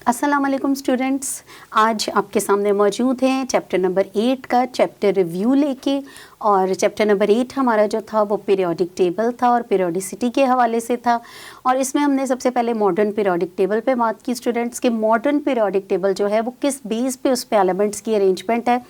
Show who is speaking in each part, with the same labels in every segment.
Speaker 1: अस्सलाम वालेकुम स्टूडेंट्स, आज आपके सामने मौजूद हैं चैप्टर नंबर 8 का चैप्टर रिव्यू लेके। और चैप्टर नंबर 8 हमारा जो था वो पीरियोडिक टेबल था और पीरियोडिसिटी के हवाले से था। और इसमें हमने सबसे पहले मॉडर्न पीरियोडिक टेबल पे बात की स्टूडेंट्स के मॉडर्न पीरियोडिक टेबल जो है वो किस बेस पे उस पे एलिमेंट्स की अरेंजमेंट है।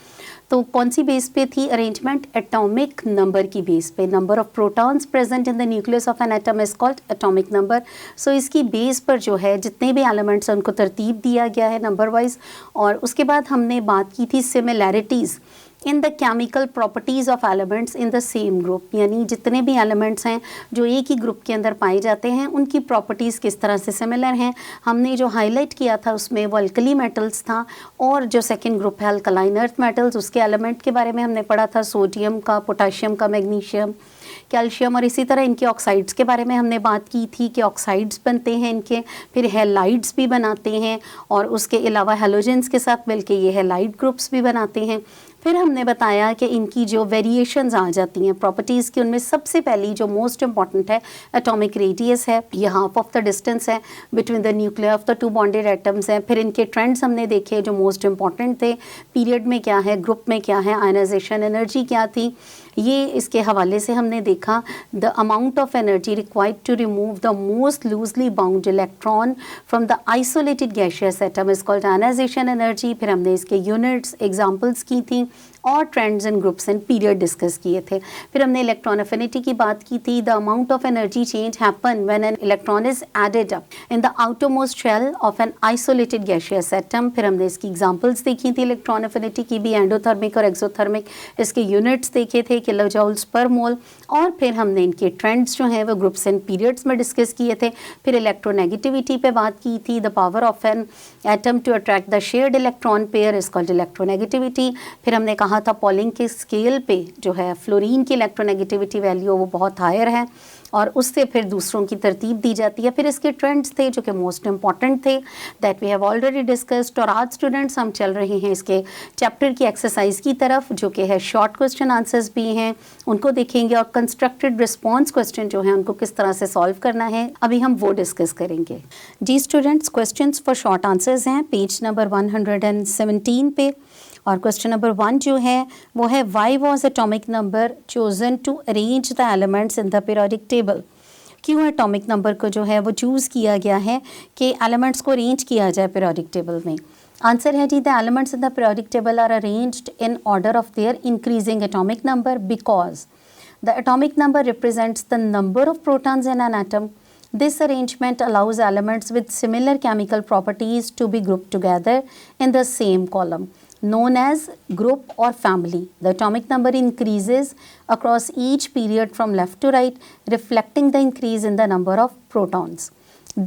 Speaker 1: तो कौन सी बेस पे थी अरेंजमेंट? एटॉमिक नंबर की बेस पे। Number of protons present in the nucleus of an atom is called atomic number. So इसकी बेस पर जो है जितने भी एलिमेंट्स हैं उनको तरतीब दिया गया है नंबर वाइज। और उसके बाद हमने बात की थी similarities in the chemical properties of elements in the same group, यानी जितने भी एलिमेंट्स हैं जो एक ही ग्रुप के अंदर पाए जाते हैं उनकी प्रॉपर्टीज़ किस तरह से सिमिलर हैं। हमने जो हाईलाइट किया था उसमें वो अल्कली मेटल्स था, और जो सेकंड ग्रुप है अल्कलाइन अर्थ मेटल्स, उसके एलिमेंट के बारे में हमने पढ़ा था, सोडियम का, पोटाशियम का, मैग्नीशियम, कैल्शियम। और इसी तरह इनके ऑक्साइड्स के बारे में हमने बात की थी कि ऑक्साइड्स बनते हैं इनके, फिर हैलाइड्स भी बनाते हैं, और उसके अलावा हैलोजेंस के साथ मिलके ये हैलाइड ग्रुप्स भी बनाते हैं। फिर हमने बताया कि इनकी जो वेरिएशंस आ जाती हैं प्रॉपर्टीज़ की, उनमें सबसे पहली जो मोस्ट इंपॉर्टेंट है एटॉमिक रेडियस है, ये हाफ ऑफ द डिस्टेंस है between the nuclear of the two bonded atoms हैं। फिर इनके ट्रेंड्स हमने देखे जो मोस्ट इंपॉर्टेंट थे, पीरियड में क्या है, ग्रुप में क्या है, आयनाइजेशन एनर्जी क्या थी, ये इसके हवाले से हमने देखा। The amount of energy required to remove the most loosely bound electron from the isolated gaseous atom is called ionisation energy. फिर हमने इसके यूनिट्स एग्जांपल्स की थी और trends and groups and period discuss किए थे। फिर हमने इलेक्ट्रॉन अफिनिटी की बात की थी। The amount of energy change happen when an electron is added up in the outermost shell of an isolated gaseous atom. फिर हमने इसकी एग्जांपल्स देखी थी इलेक्ट्रॉन अफिनिटी की भी, एंडोथर्मिक और एक्सोथर्मिक, इसके यूनिट्स देखे थे किलो जूल्स पर मोल। और फिर हमने इनके ट्रेंड्स जो हैं वो ग्रुप्स एंड पीरियड्स में डिस्कस किए थे। फिर इलेक्ट्रोनेगेटिविटी पे बात की थी। The power of an atom to attract the shared electron pair is called electronegativity. फिर हमने कहा था पॉलिंग के स्केल पे जो है फ्लोरीन की इलेक्ट्रोनेगेटिविटी वैल्यू वो बहुत हायर है, और उससे फिर दूसरों की तरतीब दी जाती है। फिर इसके ट्रेंड्स थे जो कि मोस्ट इंपॉर्टेंट थे, that we have already discussed. और आज स्टूडेंट्स हम चल रहे हैं इसके चैप्टर की एक्सरसाइज की तरफ, जो कि है शॉर्ट क्वेश्चन आंसर्स भी हैं, उनको देखेंगे, और कंस्ट्रक्टेड रिस्पॉन्स क्वेश्चन जो है उनको किस तरह से सॉल्व करना है अभी हम वो डिस्कस करेंगे। जी students, questions for short answers हैं पेज नंबर 117 पे। और क्वेश्चन नंबर 1 जो है वो है why was atomic number chosen to arrange the elements in the periodic table. क्यों एटॉमिक नंबर को जो है वो चूज़ किया गया है कि एलिमेंट्स को अरेंज किया जाए पीरियोडिक टेबल में। आंसर है जी, the elements in the periodic table are arranged in order of their increasing atomic number because the atomic number represents the number of protons in an atom. This arrangement allows elements with similar chemical properties to be grouped together in the same column, known as group or family. The atomic number increases across each period from left to right, reflecting the increase in the number of protons.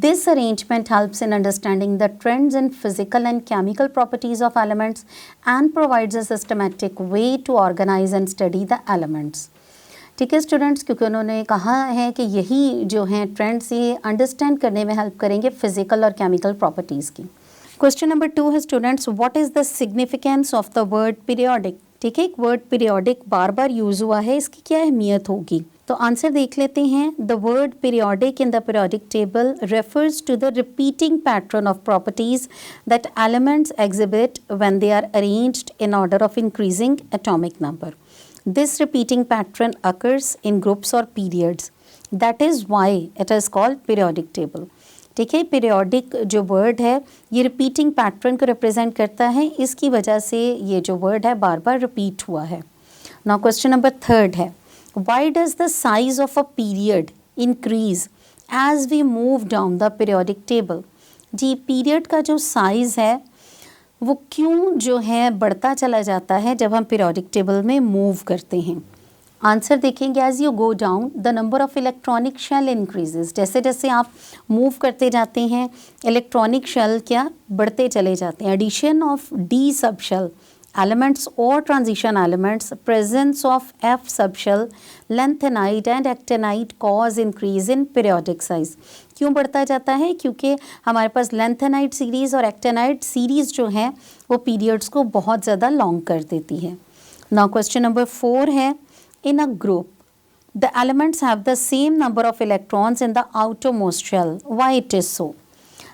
Speaker 1: This arrangement helps in understanding the trends in physical and chemical properties of elements and provides a systematic way to organize and study the elements. ठीक है students, क्योंकि उन्होंने कहा है कि यही जो हैं ट्रेंड्स ये अंडरस्टैंड करने में हेल्प करेंगे फिजिकल और केमिकल प्रॉपर्टीज़ की। क्वेश्चन नंबर 2 है students, what is the significance of the word periodic. ठीक है, एक वर्ड पीरियोडिक बार बार यूज़ हुआ है, इसकी क्या अहमियत होगी। तो आंसर देख लेते हैं। The word periodic in the periodic table refers to the repeating pattern of properties that elements exhibit when they are arranged in order of increasing atomic number. This repeating pattern occurs in groups or periods. That is why it is called periodic table. ठीक है, periodic जो word है ये repeating pattern को represent करता है, इसकी वजह से ये जो वर्ड है बार बार रिपीट हुआ है। नाउ क्वेश्चन नंबर 3 है, why does the size of a period increase as we move down the periodic table. जी, पीरियड का जो साइज़ है वो क्यों जो है बढ़ता चला जाता है जब हम पीरियोडिक टेबल में मूव करते हैं। आंसर देखेंगे, as you go down the number of electronic shell increases. जैसे जैसे आप मूव करते जाते हैं इलेक्ट्रॉनिक शेल क्या बढ़ते चले जाते हैं। Addition of d sub shell elements or transition elements, presence of F subshell, lanthanide and actinide cause increase in periodic size. क्यों बढ़ता जाता है? क्योंकि हमारे पास lanthanide सीरीज़ और actinide सीरीज़ जो है वो पीरियड्स को बहुत ज़्यादा लॉन्ग कर देती है। Now question number 4 है, in a group the elements have the same number of electrons in the outermost shell. Why it is so?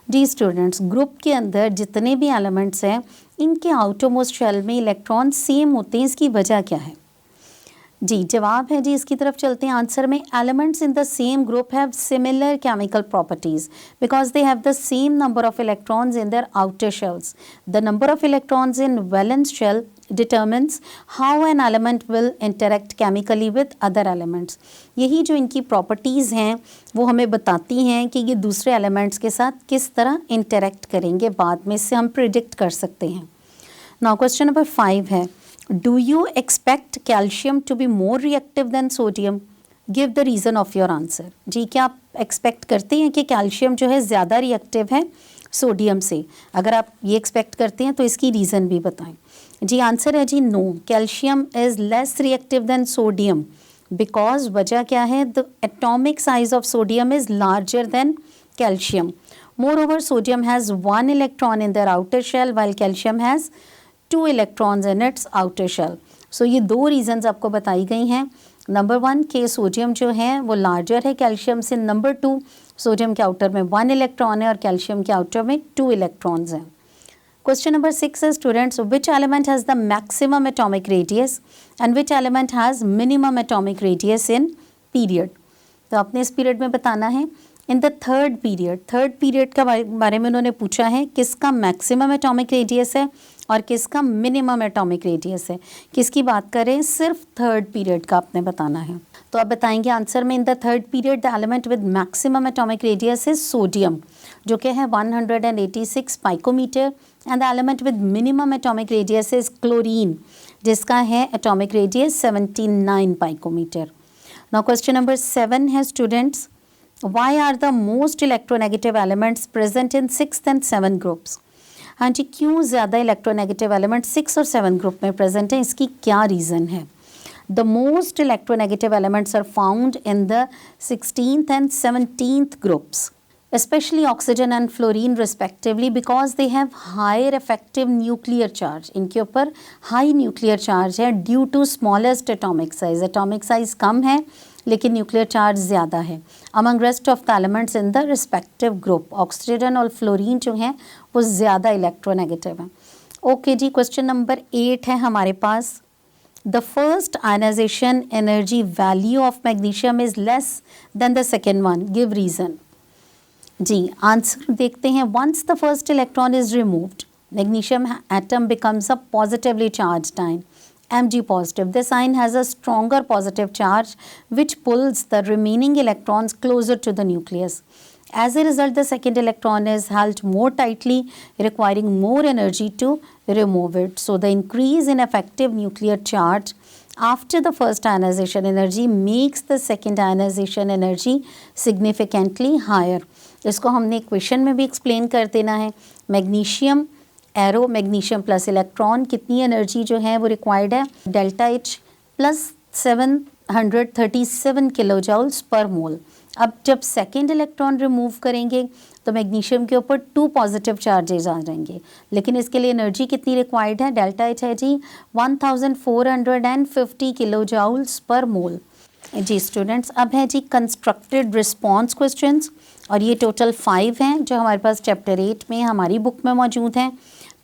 Speaker 1: जी स्टूडेंट्स, ग्रुप के अंदर जितने भी एलिमेंट्स हैं इनके आउटरमोस्ट शेल में इलेक्ट्रॉन सेम होते हैं, इसकी वजह क्या है? जी जवाब है जी, इसकी तरफ चलते हैं आंसर में। Elements in the same group have similar chemical properties because they have the same number of electrons in their outer shells. The number of electrons in valence shell determines how an element will interact chemically with other elements। यही जो इनकी properties हैं वो हमें बताती हैं कि ये दूसरे एलिमेंट्स के साथ किस तरह इंटरेक्ट करेंगे, बाद में इससे हम प्रिडिक्ट कर सकते हैं। नाउ क्वेश्चन नंबर 5 है, do you expect calcium to be more reactive than sodium? Give the reason of your answer. जी क्या आप एक्सपेक्ट करते हैं कि कैल्शियम जो है ज़्यादा रिएक्टिव है सोडियम से? अगर आप ये एक्सपेक्ट करते हैं तो इसकी रीज़न भी बताएं। जी आंसर है जी no, calcium is less reactive than sodium because वजह क्या है, the atomic size of sodium is larger than calcium. Moreover sodium has 1 electron in their outer shell while calcium has 2 electrons in its outer shell. So ये 2 reasons आपको बताई गई हैं। Number 1 के sodium जो है वो लार्जर है कैल्शियम से। नंबर 2 सोडियम के आउटर में 1 इलेक्ट्रॉन है और कैल्शियम के आउटर में 2 इलेक्ट्रॉन्स हैं। Question number 6 is students, which element has the maximum atomic radius and which element has minimum atomic radius in period? तो आपने इस पीरियड में बताना है। इन द थर्ड पीरियड का बारे में उन्होंने पूछा है किसका मैक्सिमम एटॉमिक रेडियस है और किसका मिनिमम एटॉमिक रेडियस है। किसकी बात करें, सिर्फ थर्ड पीरियड का आपने बताना है। तो आप बताएंगे आंसर में, in the third period the element with maximum atomic radius is sodium जो कि है 186 picometre and the element with minimum atomic radius is chlorine जिसका है atomic radius 79 picometre. Now question number 7 है students, why are the most electronegative elements present in 6th and 7th groups? हाँ जी, क्यों ज़्यादा electronegative element 6 और 7 group में present हैं, इसकी क्या रीज़न है? The most electronegative elements are found in the 16th and 17th groups, especially oxygen and fluorine respectively because they have higher effective nuclear charge। इनके ऊपर हाई न्यूक्लियर चार्ज है due to smallest atomic size. Atomic size कम है लेकिन nuclear charge ज़्यादा है। Among rest of the elements in the respective group oxygen और fluorine जो हैं वो ज़्यादा इलेक्ट्रोनेगेटिव हैं। ओके जी, क्वेश्चन नंबर 8 है हमारे पास, the first ionisation energy value of magnesium is less than the second one, give reason. जी आंसर देखते हैं, once the first electron is removed magnesium atom becomes a positively charged ion Mg positive. This ion has a stronger positive charge which pulls the remaining electrons closer to the nucleus. As a result, the second electron is held more tightly, requiring more energy to remove it. So the increase in effective nuclear charge after the first ionization energy makes the second ionization energy significantly higher. इसको हमने equation में भी explain कर देना है। Magnesium arrow magnesium plus electron कितनी energy जो है वो रिक्वायर्ड है, delta H plus 737 kilo joules per mole. अब जब सेकेंड इलेक्ट्रॉन रिमूव करेंगे तो मैग्नीशियम के ऊपर 2 पॉजिटिव चार्जेज आ जाएंगे, लेकिन इसके लिए एनर्जी कितनी रिक्वायर्ड है, डेल्टा एच है जी 1450 किलो जूल्स पर मोल। जी स्टूडेंट्स, अब है जी कंस्ट्रक्टेड रिस्पॉन्स क्वेश्चंस और ये टोटल 5 हैं जो हमारे पास चैप्टर 8 में हमारी बुक में मौजूद हैं।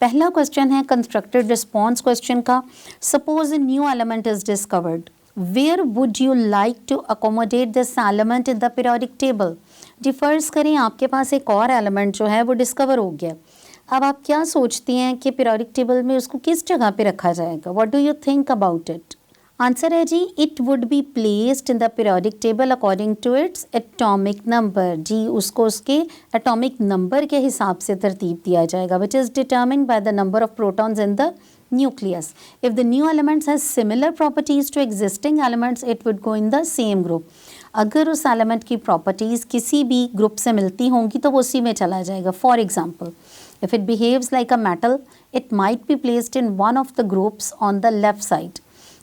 Speaker 1: पहला क्वेश्चन है कंस्ट्रक्टेड रिस्पॉन्स क्वेश्चन का, suppose a new element is discovered, where would you like to accommodate this element in the periodic table. जी फर्ज करें आपके पास एक और एलिमेंट जो है वो डिस्कवर हो गया, अब आप क्या सोचती हैं कि पीरियोडिक टेबल में उसको किस जगह पे रखा जाएगा, what do you think about it? Answer है जी, it would be placed in the periodic table according to its atomic number. जी उसको उसके एटॉमिक नंबर के हिसाब से तरतीब दिया जाएगा, which is determined by the number of protons in the nucleus. If the new elements has similar properties to existing elements, it would go in the same group. अगर उस एलिमेंट की properties किसी भी ग्रुप से मिलती होंगी तो वो उसी में चला जाएगा। For example, if it behaves like a metal, it might be placed in one of the groups on the left side.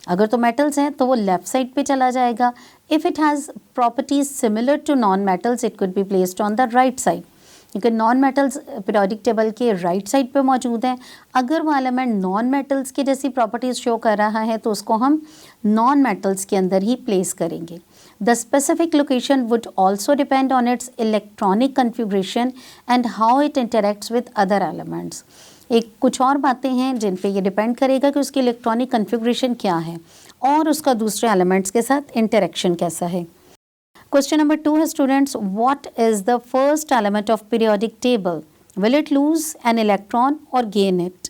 Speaker 1: अगर तो मेटल्स हैं तो वो लेफ्ट साइड पे चला जाएगा। If it has properties similar to non metals, it could be placed on the right side, क्योंकि non metals periodic table के राइट साइड पे मौजूद हैं। अगर वो एलिमेंट नॉन मेटल्स की जैसी प्रॉपर्टीज़ शो कर रहा है तो उसको हम नॉन मेटल्स के अंदर ही प्लेस करेंगे। The specific location would also depend on its electronic configuration and how it interacts with other elements. एक कुछ और बातें हैं जिन पे ये डिपेंड करेगा कि उसकी इलेक्ट्रॉनिक कन्फिग्रेशन क्या है और उसका दूसरे एलिमेंट्स के साथ इंटरेक्शन कैसा है. Question number 2 है students, what is the first element of periodic table? Will it lose an electron or gain it?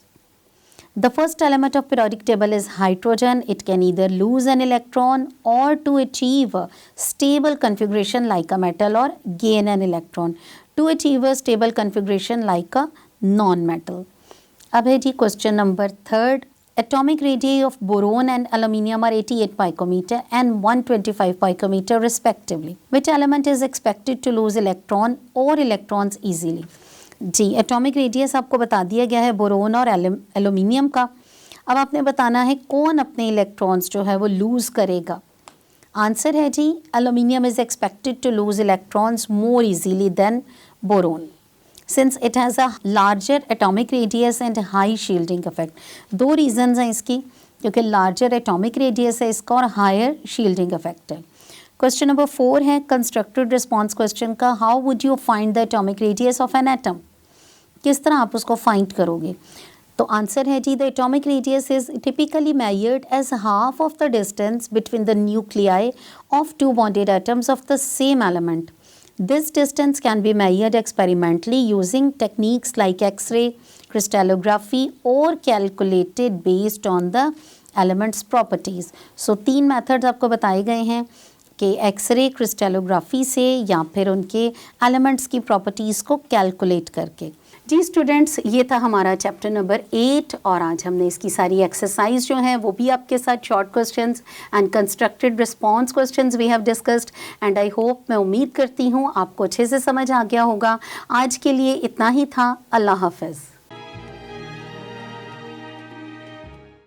Speaker 1: The first element of periodic table is hydrogen. It can either lose an electron or to achieve a stable configuration like a metal or gain an electron to achieve a stable configuration like a non-metal. अब है जी question number 3. Atomic radii of boron and aluminium are 88 picometer and 125 picometer respectively. Which element is expected to lose electron or electrons easily? जी, atomic radius आपको बता दिया गया है boron और aluminium का. अब आपने बताना है कौन अपने इलेक्ट्रॉन्स जो है वो लूज़ करेगा. आंसर है जी, aluminium is expected to lose electrons more easily than boron since it has a larger atomic radius and high shielding effect. 2 reasons हैं इसकी, क्योंकि लार्जर एटॉमिक रेडियस है इसका और हायर शील्डिंग इफेक्ट है. क्वेश्चन नंबर 4 है कंस्ट्रक्टेड रिस्पॉन्स क्वेश्चन का. How would you find the atomic radius of an atom? किस तरह आप उसको फाइंड करोगे? तो आंसर है जी, the atomic radius is typically measured as half of the distance between the nuclei of 2 bonded atoms of the same element. This distance can be measured experimentally using techniques like X-ray, crystallography और calculated based on the elements properties. So 3 methods आपको बताए गए हैं कि x ray, crystallography से या फिर उनके एलिमेंट्स की प्रॉपर्टीज़ को कैलकुलेट करके. जी स्टूडेंट्स, ये था हमारा चैप्टर नंबर 8 और आज हमने इसकी सारी एक्सरसाइज जो हैं वो भी आपके साथ short questions and constructed response questions we have discussed and I hope, मैं उम्मीद करती हूँ आपको अच्छे से समझ आ गया होगा. आज के लिए इतना ही था. अल्लाह हाफ़िज़.